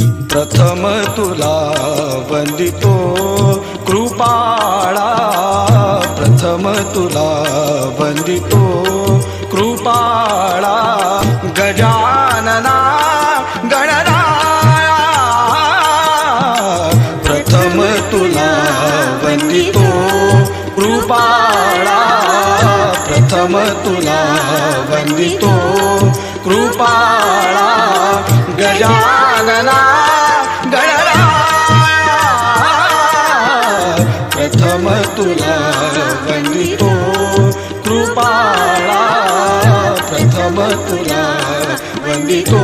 प्रथम तुला वंदितो कृपाळा, प्रथम तुला वंदितो कृपाळा, गजानना गणराया, प्रथम तुला वंदितो कृपाळा, प्रथम तुला वंदितो कृपाळा, गजानना गणराया, प्रथम तुला वंदितो कृपाळा, प्रथम तुला वंदितो